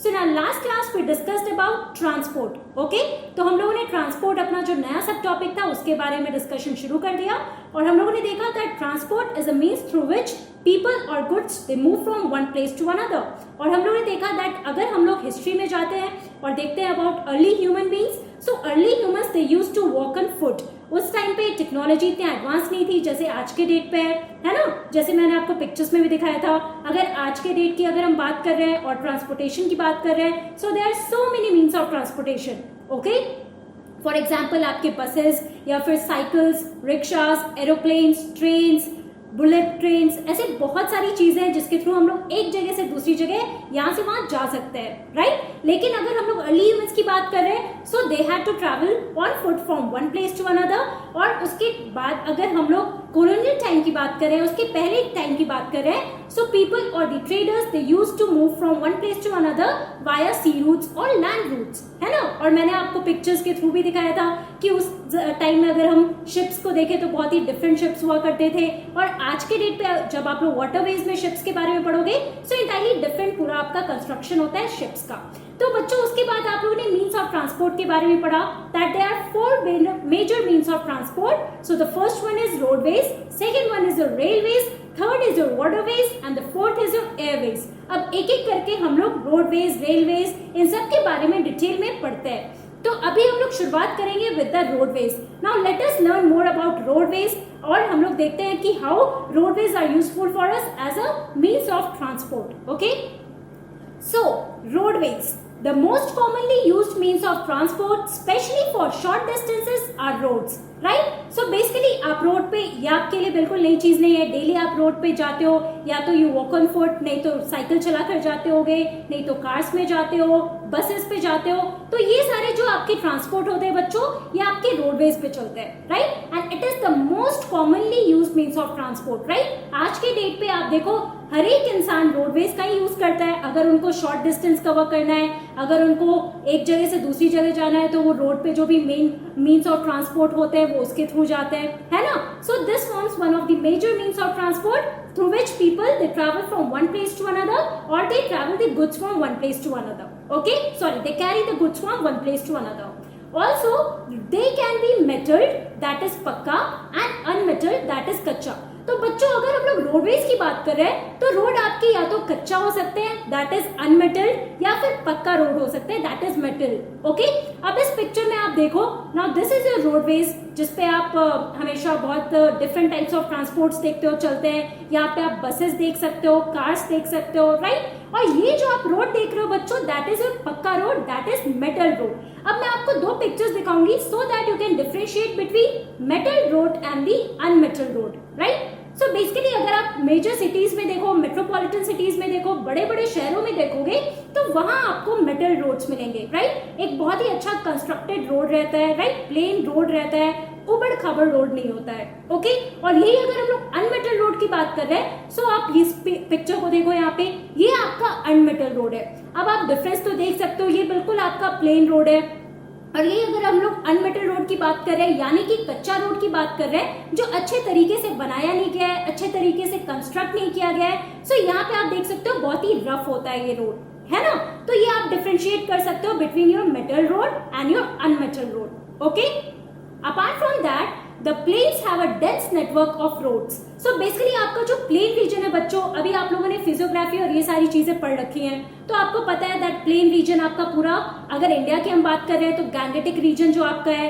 So in last class we discussed about transport. Okay, तो हम लोगों ने ट्रांसपोर्ट अपना जो नया सब टॉपिक था उसके बारे में डिस्कशन शुरू कर दिया और हम लोगों ने देखा that transport is a means through which people और goods they move from one place to another. और हम लोगों ने देखा दैट अगर हम लोग हिस्ट्री में जाते हैं और देखते हैं about early human beings, so early humans they used to walk on foot. उस टाइम पे टेक्नोलॉजी इतनी एडवांस नहीं थी जैसे आज के डेट पे है ना. जैसे मैंने आपको पिक्चर्स में भी दिखाया था, अगर आज के डेट की अगर हम बात कर रहे हैं और ट्रांसपोर्टेशन की बात कर रहे हैं, so there are so many means of transportation. Okay, for example आपके बसेस या फिर cycles, rickshaws, aeroplanes, trains, bullet trains, ऐसे बहुत सारी चीजें हैं जिसके थ्रू हम लोग एक जगह से दूसरी जगह यहाँ से वहां जा सकते हैं, राइट. लेकिन अगर हम लोग अर्ली ह्यूमंस की बात कर रहे हैं, so they had to travel on foot from one place to another. और उसके बाद अगर हम लोग कॉलोनियल टाइम की बात कर रहे हैं, उसके पहले टाइम की बात कर रहे हैं, सो पीपल और the traders they used to move from one place to another via sea routes और लैंड रूट्स, है ना. और मैंने आपको पिक्चर्स के थ्रू भी दिखाया था कि उस टाइम में अगर हम शिप्स को देखें तो बहुत ही डिफरेंट शिप्स हुआ करते थे. और आज के डेट पे जब आप लोग वाटरवेज में शिप्स के बारे में पढ़ोगे, सो इंटायरली डिफरेंट पूरा आपका कंस्ट्रक्शन होता है शिप्स का. तो बच्चों उसके बाद आप लोगों ने मीन्स ऑफ ट्रांसपोर्ट के बारे में पढ़ा that there are 4 major means of transport. So the first one is roadways, second one is your railways, third is your waterways and the fourth is your airways. अब एक एक करके हम लोग रोडवेज, रेलवेज, इन सब के बारे में डिटेल में पढ़ते हैं. तो अभी हम लोग शुरुआत करेंगे with the roadways. Now let us learn more about roadways और हम लोग देखते हैं कि how roadways are useful for us as a means of transport. Okay, so roadways, the most commonly used means of transport especially for short distances are roads, right. so basically आप road पे, ये आपके लिए बिल्कुल नई चीज नहीं है. डेली आप रोड पे जाते हो, या तो यू वॉक ऑन फुट, नहीं तो साइकिल चला कर जाते होगे, नहीं तो कार्स में जाते हो, बसेस पे जाते हो. तो ये सारे जो आपके ट्रांसपोर्ट होते हैं बच्चों, ये आपके रोडवेज पे चलते हैं, right. And it is the most commonly used means of transport, right. आज के डेट पे आप देखो हर एक इंसान रोडवेज का ही यूज करता है. अगर उनको शॉर्ट डिस्टेंस कवर करना है, अगर उनको एक जगह से दूसरी जगह जाना है, तो वो रोड पे जो भी मेन मीन्स ऑफ ट्रांसपोर्ट होते हैं वो उसके थ्रू जाते हैं, है ना. So this forms one of the major means of transport through which people they travel from one place to another or they travel the goods from one place to another. Okay, sorry, they carry the goods from one place to another. Also, they can be metalled, that is pakka, and unmetalled, that is kacha. तो बच्चों अगर हम लोग roadways की बात कर रहे हैं तो रोड आपके या तो कच्चा हो सकते हैं, दैट इज अनमेटल्ड, या फिर पक्का रोड हो सकते हैं, दैट इज मेटल. ओके, अब इस पिक्चर में आप देखो, now this is your roadways जिसपे आप हमेशा बहुत डिफरेंट टाइप्स ऑफ ट्रांसपोर्ट्स देखते हो चलते हैं. यहाँ पे आप बसेस देख सकते हो, कार्स देख सकते हो, राइट. और ये जो आप रोड देख रहे हो बच्चों, दैट इज योर पक्का road, that is metal road. अब मैं आपको 2 पिक्चर्स दिखाऊंगी so that you can differentiate between metal road and the unmetalled road, right. So basically अगर आप मेजर सिटीज में देखो, मेट्रोपॉलिटन सिटीज में देखो, बड़े बड़े शहरों में देखोगे तो वहां आपको मेटल रोड्स मिलेंगे, राइट. एक बहुत ही अच्छा कंस्ट्रक्टेड रोड रहता है, राइट, प्लेन रोड रहता है, उबड़ खाबड़ रोड नहीं होता है. ओके, और यही अगर हम लोग अनमेटल रोड की बात कर रहे हैं, सो आप इस पिक्चर को देखो, यहाँ पे ये आपका अनमेटल रोड है. अब आप डिफरेंस तो देख सकते हो, ये बिल्कुल आपका प्लेन रोड है. और ये अगर हम लोग अनमेटल रोड की बात कर रहे हैं, यानी कि कच्चा रोड की बात कर रहे हैं, जो अच्छे तरीके से बनाया नहीं गया है, अच्छे तरीके से कंस्ट्रक्ट नहीं किया गया है. सो यहाँ पे आप देख सकते हो बहुत ही रफ होता है ये रोड, है ना. तो ये आप डिफरेंशिएट कर सकते हो between your metal road and your unmetalled road. Okay, apart from that the plains have a dense network of roads. So basically आपका जो प्लेन रीजन है बच्चों, अभी आप लोगों ने फिजियोग्राफी और ये सारी चीजें पढ़ रखी हैं, तो आपको पता है दैट प्लेन रीजन आपका पूरा, अगर इंडिया की हम बात कर रहे हैं तो गैंगेटिक रीजन जो आपका है,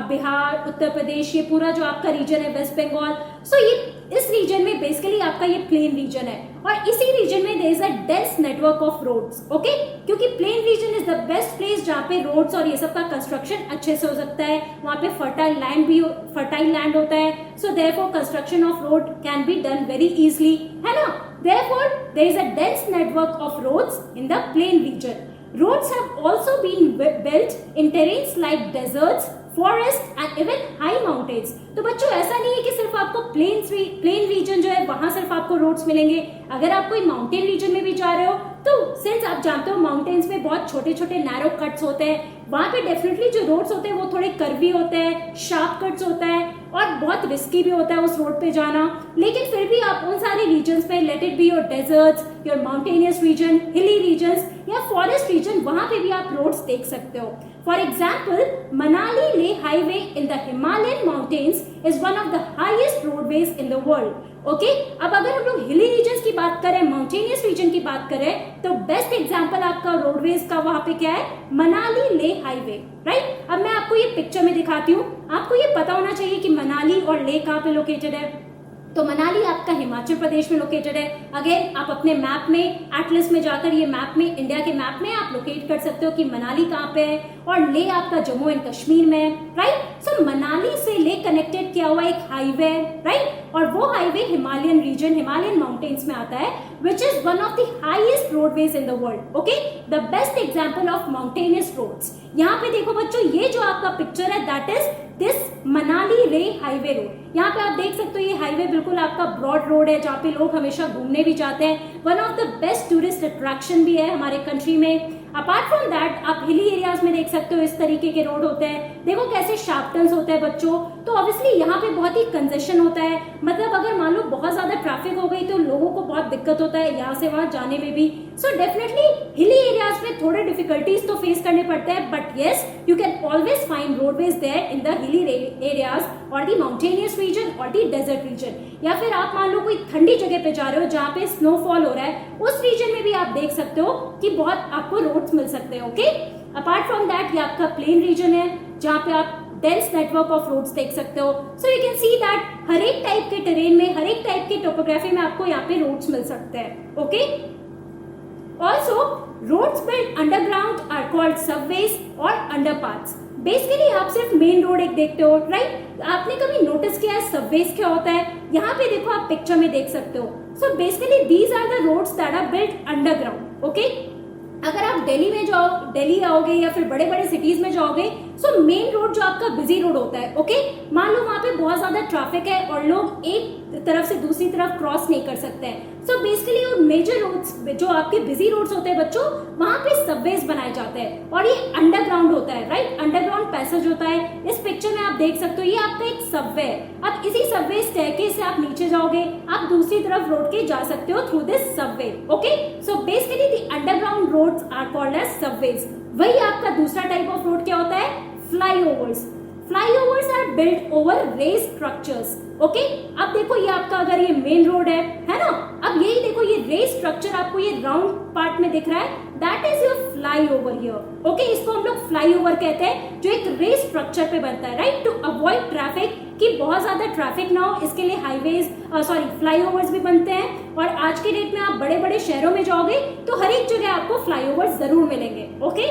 बिहार, उत्तर प्रदेश, ये पूरा जो आपका रीजन है, वेस्ट बंगाल, सो ये इस रीजन में बेसिकली आपका ये प्लेन रीजन है. और इसी रीजन में there is a dense network of roads. Okay, क्योंकि plain region is the best place जहाँ पे रोड्स और ये सब का कंस्ट्रक्शन अच्छे से हो सकता है. वहाँ पे फर्टाइल लैंड होता है, so therefore construction of road can be done very easily, है ना. Therefore, there is a dense network of roads in the plain region. Roads have also been built in terrains like deserts, forests and even high mountains. तो बच्चों ऐसा नहीं है कि सिर्फ आपको प्लेन रीजन जो है वहां सिर्फ आपको रोड्स मिलेंगे. अगर आप कोई माउंटेन रीजन में भी जा रहे हो तो सिंस आप जानते हो माउंटेन्स में बहुत छोटे छोटे नैरो कट्स होते हैं, वहां पे डेफिनेटली जो रोड्स होते हैं वो थोड़े कर्वी होते हैं, शार्प कट्स होता है और बहुत रिस्की भी होता है उस रोड पे जाना. लेकिन फिर भी आप उन सारे रीजन्स पे, let it be your deserts, your mountainous region, hilly regions या फॉरेस्ट फॉरेस्ट रीजन, वहां पे भी आप रोड्स देख सकते हो. फॉर एग्जाम्पल, मनाली ले highway in the Himalayan mountains is one of the highest roadways in the world. Okay, अब अगर हम लोग हिली रीजन की बात करें, माउंटेनियस रीजन की बात करें, तो बेस्ट एग्जांपल आपका रोडवेज का वहां पे क्या है, मनाली ले हाईवे, राइट. अब मैं आपको ये पिक्चर में दिखाती हूँ. आपको ये पता होना चाहिए कि मनाली और ले कहाँ पे लोकेटेड है. तो मनाली आपका हिमाचल प्रदेश में लोकेटेड है. अगेन आप अपने मैप में, एटलस में जाकर ये मैप में, इंडिया के मैप में आप लोकेट कर सकते हो कि मनाली कहाँ पे है, और ले आपका जम्मू एंड कश्मीर में है, राइट. सो मनाली से ले कनेक्टेड किया हुआ एक हाईवे है, राइट. और वो highway Himalayan region, Himalayan mountains में आता है, which is one of the highest roadways in the world. Okay, the best example of mountainous roads. यहाँ पे देखो बच्चों, ये जो आपका पिक्चर है दैट इज दिस मनाली ले हाईवे रोड. यहाँ पे आप देख सकते हो ये हाईवे बिल्कुल आपका ब्रॉड रोड है, जहाँ पे लोग हमेशा घूमने भी जाते हैं. One of the best tourist attraction भी है हमारे कंट्री में. अपार्ट फ्रॉम दैट आप हिली एरियाज में देख सकते हो इस तरीके के रोड होते हैं. देखो कैसे शार्प टर्न्स होते हैं बच्चों. तो ऑब्वियसली यहाँ पे बहुत ही कंजेशन होता है. मतलब अगर मान लो बहुत ज्यादा ट्रैफिक हो गई तो लोगों को बहुत दिक्कत होता है यहाँ से वहां जाने में भी. सो डेफिनेटली हिली एरियाज में थोड़े डिफिकल्टीज तो फेस करने पड़ते हैं, but yes you can always find roadways there in the hilly areas और द माउंटेनियस रीजन और द डेजर्ट रीजन. या फिर आप मान लो कोई ठंडी जगह पे जा रहे हो जहाँ पे स्नोफॉल हो रहा है, उस रीजन में भी आप देख सकते हो कि बहुत आपको रोड्स मिल सकते हैं. ओके, अपार्ट फ्रॉम दैट ये आपका प्लेन रीजन है जहाँ पे आप डेंस नेटवर्क ऑफ रोड्स देख सकते हो. So you can see that हर एक टाइप के टेरेन में, हर एक टाइप के टोपोग्राफी में आपको यहाँ पे रोड्स मिल सकते हैं. Okay, also roads built underground are called subways और अंडरपाथ्स. बेसिकली आप सिर्फ मेन रोड एक देखते हो, राइट. आपने कभी नोटिस किया है सबवेज क्या होता है? यहाँ पे देखो आप पिक्चर में देख सकते हो. So basically these are the roads that are built underground. Okay, अगर आप दिल्ली में जाओ, दिल्ली आओगे या फिर बड़े बड़े सिटीज में जाओगे, सो मेन रोड जो आपका बिजी रोड होता है, ओके, मान लो वहां पे बहुत ज्यादा ट्रैफिक है और लोग एक तरफ से दूसरी तरफ क्रॉस नहीं कर सकते हैं. सो बेसिकली वो मेजर रोड्स जो आपके बिजी रोड्स होते हैं बच्चों, वहां पे सबवेज बनाए जाते हैं और ये अंडरग्राउंड होता है, राइट. अंडरग्राउंड पैसेज होता है. इस पिक्चर में आप देख सकते हो ये आपका एक सबवे है. अब इसी सबवे स्टेयरकेस से आप नीचे जाओगे, आप दूसरी तरफ रोड के जा सकते हो through this subway. Okay, so basically the underground roads are called as subways. वही आपका दूसरा टाइप ऑफ रोड क्या होता है? Flyovers. Flyovers are built over raised structures. Okay, अब देखो ये आपका अगर ये मेन रोड है ना, अब यही देखो ये रेज स्ट्रक्चर आपको ये राउंड पार्ट में दिख रहा है, that is your flyover here. Okay, इसको हम लोग फ्लाईओवर कहते हैं जो एक रेज स्ट्रक्चर पे बनता है, राइट, टू अवॉइड ट्रैफिक, कि बहुत ज्यादा ट्रैफिक ना हो, इसके लिए हाईवेज फ्लाईओवर्स भी बनते हैं. और आज के डेट में आप बड़े बड़े शहरों में जाओगे तो हर एक जगह आपको फ्लाईओवर्स जरूर मिलेंगे. ओके,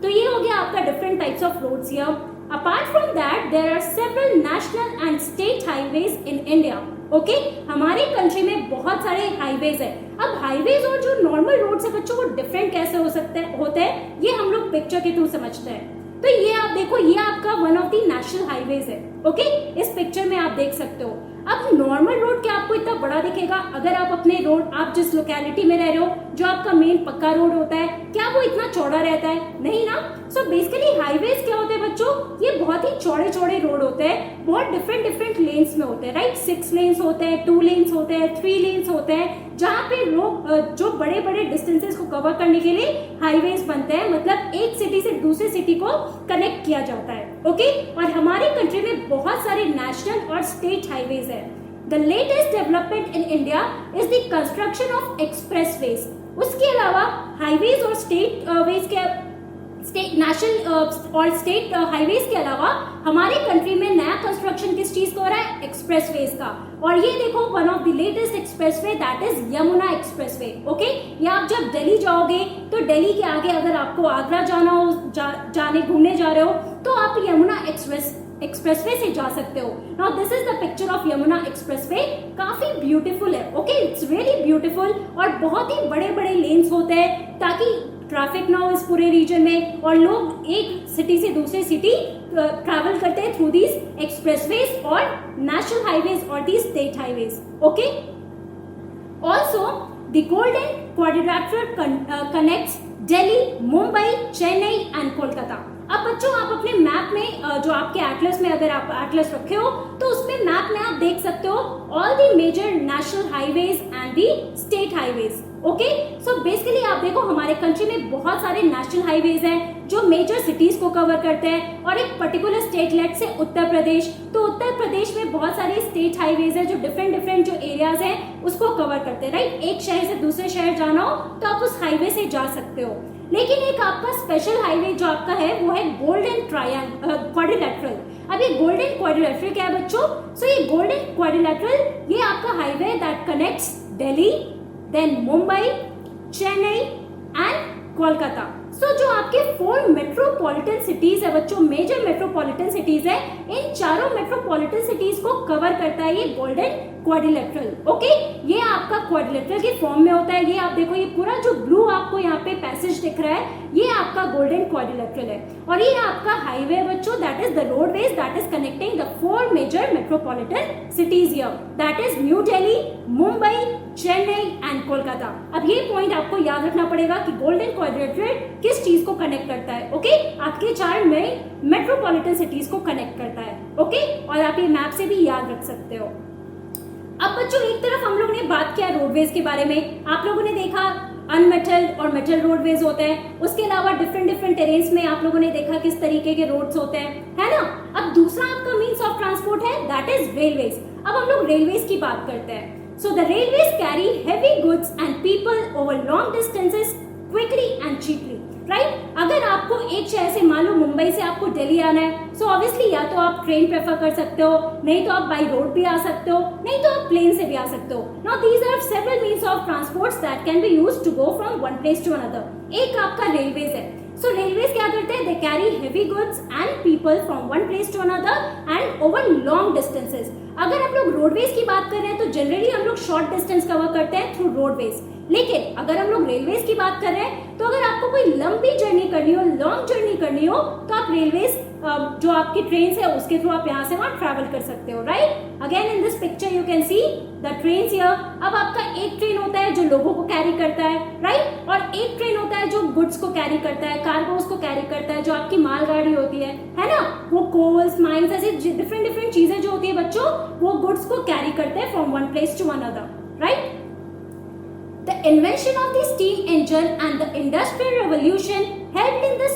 तो ये हो गया आपका different types of roads here. Apart from that, there are several national and state highways in India. Okay, हमारे कंट्री में बहुत सारे हाईवेज है. अब हाईवेज और जो नॉर्मल रोड्स है बच्चों, वो डिफरेंट कैसे होते हैं ये हम लोग पिक्चर के थ्रू समझते हैं. तो ये आप देखो, ये आपका one of the national highways है. ओके, इस पिक्चर में आप देख सकते हो. अब नॉर्मल रोड क्या आपको इतना बड़ा दिखेगा? अगर आप अपने रोड, आप जिस लोकेलिटी में रह रहे हो, जो आपका मेन पक्का रोड होता है, क्या वो इतना चौड़ा रहता है? नहीं ना. सो बेसिकली हाईवेज क्या होते हैं बच्चों? ये बहुत ही चौड़े चौड़े रोड होते हैं, बहुत डिफरेंट लेन्स में होते हैं, राइट. 6 लेन्स होते हैं, 2 लेन्स होते हैं, 3 लेन्स होते हैं, जहाँ पे लोग जो बड़े बड़े डिस्टेंसेस को कवर करने के लिए हाईवेज बनते हैं. मतलब एक सिटी से दूसरे सिटी को कनेक्ट किया जाता है. ओके, और हमारी कंट्री में बहुत सारे नेशनल और स्टेट हाईवेज है. The latest development in India is the construction of expressways. उसके अलावा हाईवेज और स्टेट वेज के नेशनल और स्टेट हाईवेज के अलावा हमारे कंट्री में नया कंस्ट्रक्शन किस चीज का हो रहा है? एक्सप्रेसवेज का. और ये देखो one of the latest expressway that is Yamuna expressway. Okay, ये आप जब दिल्ली जाओगे तो दिल्ली के आगे अगर आपको आगरा जाना हो, जाने घूमने जा रहे हो, तो आप यमुना एक्सप्रेसवे से जा सकते हो. Now this is the picture of Yamuna expressway. काफी ब्यूटीफुल है. ओके, इट्स रियली ब्यूटीफुल और बहुत ही बड़े बड़े लेन्स होते हैं ताकि ट्रैफिक ना हो इस पूरे रीजन में, और लोग एक सिटी से दूसरे सिटी ट्रैवल करते हैं थ्रू दीज एक्सप्रेसवेज और नेशनल हाईवेज और these state highways. Okay, also the golden quadrilateral connects Delhi, Mumbai, Chennai and Kolkata. अब बच्चों आप अपने मैप में जो आपके एटलस में, अगर आप एटलस रखे हो तो उसमें मैप में आप देख सकते हो all the major national highways and the state highways. Okay. So basically आप देखो हमारे कंट्री में बहुत सारे नेशनल हाईवेज हैं जो मेजर सिटीज को कवर करते हैं, और एक पर्टिकुलर स्टेट लेट से उत्तर प्रदेश, तो उत्तर प्रदेश में बहुत सारे स्टेट हाईवेज हैं जो डिफरेंट जो एरियाज हैं उसको कवर करते हैं, राइट। एक शहर से दूसरे शहर जाना हो तो आप उस हाईवे से जा सकते हो। लेकिन एक आपका स्पेशल हाईवे जो आपका है वो है गोल्डन क्वाड्रिलेटरल। अब ये गोल्डन क्वाड्रिलेटरल क्या है बच्चों? सो ये गोल्डन क्वाड्रिलेटरल ये आपका highway that connects Delhi, then Mumbai, Chennai and Kolkata. So जो आपके 4 मेट्रोपॉलिटन सिटीज है बच्चों, मेजर मेट्रोपॉलिटन सिटीज है, इन चारों मेट्रोपॉलिटन सिटीज को कवर करता है ये गोल्डन क्वाड्रिलेटरल। ओके, ये आपका क्वाड्रिलेटरल के फॉर्म में होता है। ये आप देखो, ये पूरा जो ब्लू आपको यहाँ पे पैसेज दिख रहा है ये आपका गोल्डन क्वाड्रिलेटरल है, और ये आपका हाईवे है बच्चों, that is the roadways that is connecting the 4 major metropolitan cities here, that is New Delhi, Mumbai, Chennai and Kolkata. अब ये पॉइंट आपको याद रखना पड़ेगा कि गोल्डन क्वाड्रिलेटरल किस चीज को कनेक्ट करता है। ओके, आपके 4 मेट्रोपॉलिटन सिटीज को कनेक्ट करता है। ओके, और आप ये मैप से भी याद रख सकते हो। अब बच्चों एक तरफ हम लोगों ने बात किया रोडवेज के बारे में, आप लोगों ने देखा अनमेटल्ड और मेटल रोडवेज होते हैं, उसके अलावा डिफरेंट टेरेन्स में आप लोगों ने देखा किस तरीके के रोड्स होते हैं, है ना। अब दूसरा आपका मीन्स ऑफ ट्रांसपोर्ट है दैट इज रेलवेज। अब हम लोग रेलवेज की बात करते हैं। So the railways carry heavy goods and people over long distances quickly and cheaply, right. अगर आपको एक शहर से मान लो मुंबई से आपको दिल्ली आना है, सो ऑब्वियसली या तो आप ट्रेन प्रेफर कर सकते हो, नहीं तो आप बाई रोड भी आ सकते हो, नहीं तो आप प्लेन से भी आ सकते हो। Now these are several means of transports that can be used to go from one place to another. एक आपका रेलवेज है। सो रेलवेज क्या करते हैं? They carry heavy goods and people from one place to another and over long distances. अगर हम लोग roadways की बात कर रहे हैं तो जनरली हम लोग शॉर्ट डिस्टेंस कवर करते हैं थ्रू रोडवेज, लेकिन अगर हम लोग रेलवेज की बात कर रहे हैं तो अगर आपको कोई लंबी जर्नी करनी हो, लॉन्ग जर्नी करनी हो, तो आप रेलवेज जो आपकी ट्रेन है उसके थ्रू आप यहाँ से वहां ट्रैवल कर सकते हो, right. Again in this picture you can see the train here. अब आपका एक ट्रेन होता है जो लोगों को कैरी करता है, राइट, और एक ट्रेन होता है जो गुड्स को कैरी करता है, कार्गोस को कैरी करता है, जो आपकी मालगाड़ी होती है ना, वो कोल्स, माइंस, ऐसे डिफरेंट चीजें जो होती है बच्चों, वो गुड्स को कैरी करते हैं from one place to another, right. The invention of the steam engine and the industrial revolution helped in the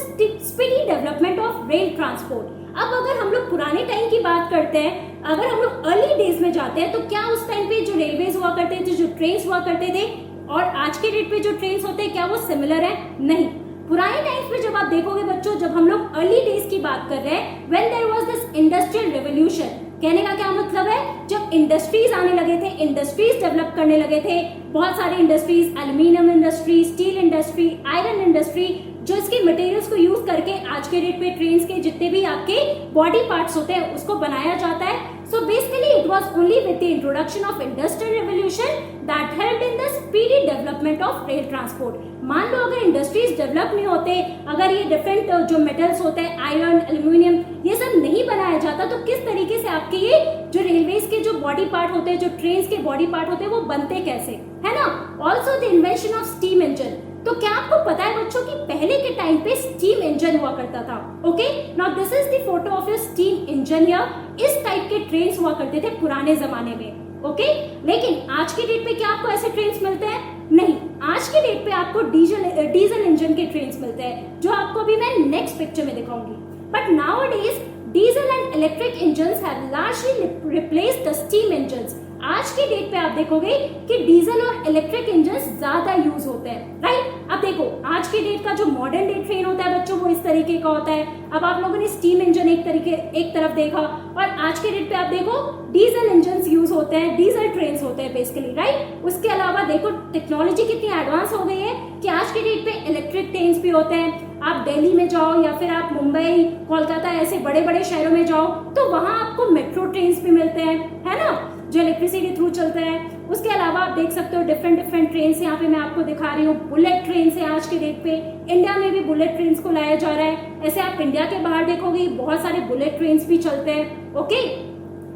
speedy development of rail transport. अब अगर हम लोग पुराने टाइम की बात करते हैं, अगर हम लोग अर्ली डेज में जाते हैं तो क्या उस टाइम पे जो रेलवेज हुआ करते थे, जो ट्रेन्स हुआ करते थे, और आज के डेट पे जो ट्रेन्स होते हैं क्या वो सिमिलर है? नहीं। पुराने टाइम्स में जब आप देखोगे बच्चों, जब हम लोग अर्ली डेज की बात कर रहे हैं, when there was this industrial revolution, कहने का क्या मतलब है, जब इंडस्ट्रीज आने लगे थे, इंडस्ट्रीज डेवलप करने लगे थे, बहुत सारे industries, aluminium industry, steel industry, iron industry, जो इसके मटेरियल्स को यूज करके आज के डेट पे ट्रेन्स के जितने भी आपके बॉडी पार्ट्स होते हैं उसको बनाया जाता है। So basically it was only with the introduction of industrial revolution that helped in the speedy development of rail transport. मान लो अगर इंडस्ट्रीज डेवलप नहीं होते, अगर ये डिफरेंट जो मेटल्स होते हैं, आयरन, एल्यूमिनियम, ये सब नहीं बनाया जाता, तो किस तरीके से आपके ये जो रेलवेज के जो बॉडी पार्ट होते हैं, जो ट्रेन्स के बॉडी पार्ट होते हैं, वो बनते कैसे, है ना। Also the invention of steam engine. तो क्या आपको पता है बच्चों कि पहले के टाइम पे स्टीम इंजन हुआ करता था? Okay, now this is the photo of your steam engine here. इस टाइप के ट्रेन्स हुआ करते थे पुराने जमाने में, ओके। लेकिन आज के डेट पे क्या आपको ऐसे ट्रेन्स मिलते हैं? नहीं। आज के डेट पे आपको डीजल इंजन के ट्रेन्स मिलते हैं, जो आपको अभी मैं नेक्स्ट पिक्चर में दिखाऊंगी। But nowadays diesel and electric engines have largely replaced the steam engines. आज के डेट पे आप देखोगे कि डीजल और इलेक्ट्रिक इंजन ज्यादा यूज होते हैं, राइट। अब देखो आज के डेट का जो मॉडर्न डे ट्रेन होता है बच्चों, वो इस तरीके का होता है। अब आप लोगों ने स्टीम इंजन एक तरफ देखा, और आज के डेट पे आप देखो डीजल इंजन यूज होते हैं, डीजल ट्रेन होते हैं बेसिकली, राइट। उसके अलावा देखो टेक्नोलॉजी कितनी एडवांस हो गई है कि आज के डेट पे इलेक्ट्रिक ट्रेन भी होते हैं। आप दिल्ली में जाओ या फिर आप मुंबई, कोलकाता, ऐसे बड़े बड़े शहरों में जाओ तो वहां आपको मेट्रो ट्रेन भी मिलते हैं, है ना, जो इलेक्ट्रिसिटी थ्रू चलते हैं। उसके अलावा आप देख सकते हो डिफरेंट ट्रेन यहाँ पे मैं आपको दिखा रही हूँ। बुलेट ट्रेन से आज के डेट पे इंडिया में भी बुलेट ट्रेन को लाया जा रहा है। ऐसे आप इंडिया के बाहर देखोगे बहुत सारे बुलेट ट्रेन भी चलते हैं, okay.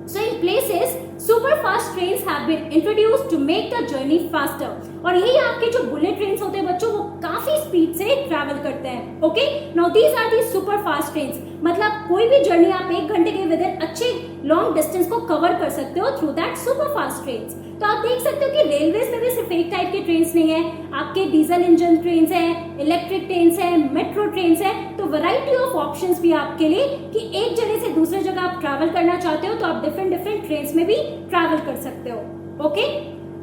So in places super fast trains have been introduced to make the journey faster. और यही आपके जो बुलेट ट्रेन होते हैं बच्चों, वो काफी काफी स्पीड से ट्रैवल करते हैं। Okay, now these are the super fast trains, मतलब कोई भी जर्नी आप 1 घंटे के विद इन अच्छे लॉन्ग डिस्टेंस को कवर कर सकते हो through that super fast trains. तो आप देख सकते हो कि रेलवेज में भी सिर्फ एक टाइप के ट्रेन्स नहीं है, आपके डीजल इंजन ट्रेन्स है, इलेक्ट्रिक ट्रेन्स है, मेट्रो ट्रेन्स है, तो वैरायटी ऑफ ऑप्शंस भी आपके लिए कि एक जगह से दूसरे जगह आप ट्रैवल करना चाहते हो तो आप डिफरेंट डिफरेंट ट्रेन्स में भी ट्रैवल कर सकते हो। Okay,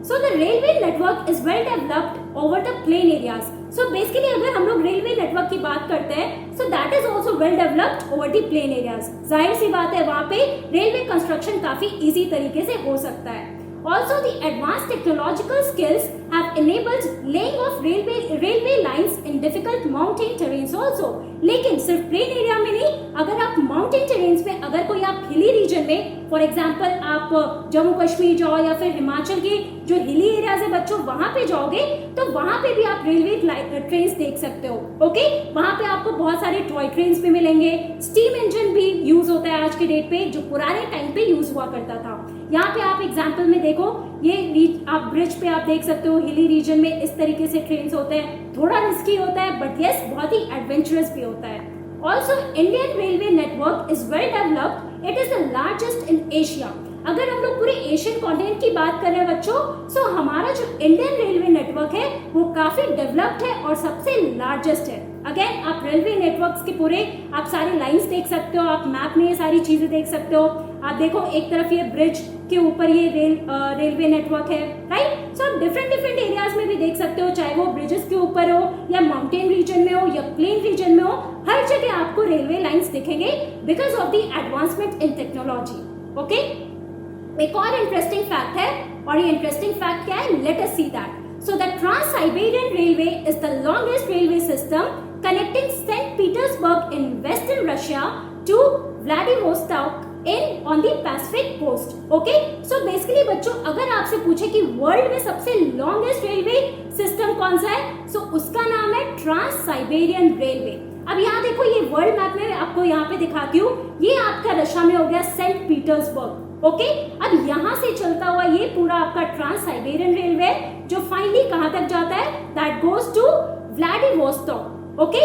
so the railway network is well developed over the plain areas. So basically अगर हम लोग रेलवे नेटवर्क की बात करते हैं, so that is also well developed over the plain areas. जाहिर सी बात है वहां पे रेलवे कंस्ट्रक्शन काफी इजी तरीके से हो सकता है। Also, the advanced technological skills have enabled laying of railway lines in difficult mountain terrains also. लेकिन सिर्फ प्लेन एरिया में नहीं, अगर आप माउंटेन टेरेन्स में, अगर कोई आप हिली रीजन में, फॉर एग्जांपल आप जम्मू कश्मीर जाओ या फिर हिमाचल के जो हिली एरियाज है बच्चों, वहां पे जाओगे तो वहां पे भी आप रेलवे ट्रेन्स देख सकते हो। ओके, वहां पे आपको बहुत सारे टॉय ट्रेन्स भी मिलेंगे, स्टीम इंजन भी यूज होता है आज के डेट पे, जो पुराने टाइम पे यूज हुआ करता था। यहाँ पे आप एग्जाम्पल में देखो, ये आप ब्रिज पे आप देख सकते हो, हिली रीजन में इस तरीके से ट्रेन्स होते हैं, थोड़ा रिस्की होता है बट यस बहुत ही एडवेंचरस भी होता है। Also Indian railway network is well developed, it is the largest in Asia. अगर हम लोग पूरे एशियन कॉन्टिनेंट की बात कर रहे हैं बच्चों, सो हमारा जो इंडियन रेलवे नेटवर्क है वो काफी डेवलप्ड है और सबसे लार्जेस्ट है। अगेन आप रेलवे नेटवर्क्स के पूरे आप सारे लाइंस देख सकते हो, आप मैप में ये सारी चीजें देख सकते हो। आप देखो एक तरफ ये ब्रिज के ऊपर ये रेलवे नेटवर्क है, राइट। सो आप डिफरेंट डिफरेंट एरियाज में भी देख सकते हो, चाहे वो ब्रिजेस के ऊपर हो या माउंटेन रीजन में हो या प्लेन रीजन में हो, हर जगह आपको रेलवे लाइंस दिखेंगे because of the advancement in technology. Okay, एक और इंटरेस्टिंग फैक्ट है, और ये इंटरेस्टिंग फैक्ट क्या है, let us see that. So the Trans-Siberian Railway is the longest railway system connecting St. Petersburg in western Russia to Vladivostok on the Pacific coast. Okay? So basically बच्चों अगर आपसे पूछे कि वर्ल्ड में सबसे longest railway system कौन सा है, so उसका नाम है ट्रांस-साइबेरियन रेलवे। अब यहाँ देखो, ये वर्ल्ड मैप में आपको यहाँ पे दिखाती हूँ, ये आपका रशिया में हो गया सेंट पीटर्सबर्ग। ओके, अब यहाँ से चलता हुआ ये पूरा आपका ट्रांस-साइबेरियन रेलवे जो फाइनली कहाँ तक जाता है, that goes to Vladivostok. Okay,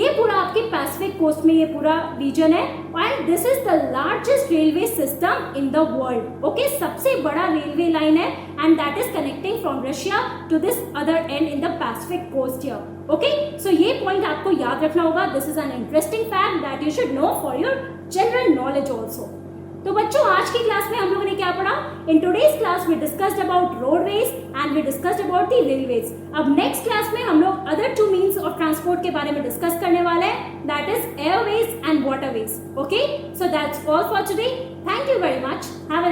ये पूरा आपके पैसिफिक कोस्ट में ये पूरा रीजन है, and this is the largest railway system in the world. Okay, सबसे बड़ा रेलवे लाइन है, and that is connecting from Russia to this other end in the Pacific coast here. Okay, so ये point आपको याद रखना होगा। This is an interesting fact that you should know for your general knowledge also. तो बच्चों आज की class में हम लोगों ने क्या पढ़ा? In today's class we discussed about roadways and we discussed about the railways. अब नेक्स्ट क्लास में हम लोग अदर 2 मीन्स ऑफ ट्रांसपोर्ट के बारे में डिस्कस करने वाले हैं, that is Airways and waterways. Okay, so that's all for today. Thank you very much, have a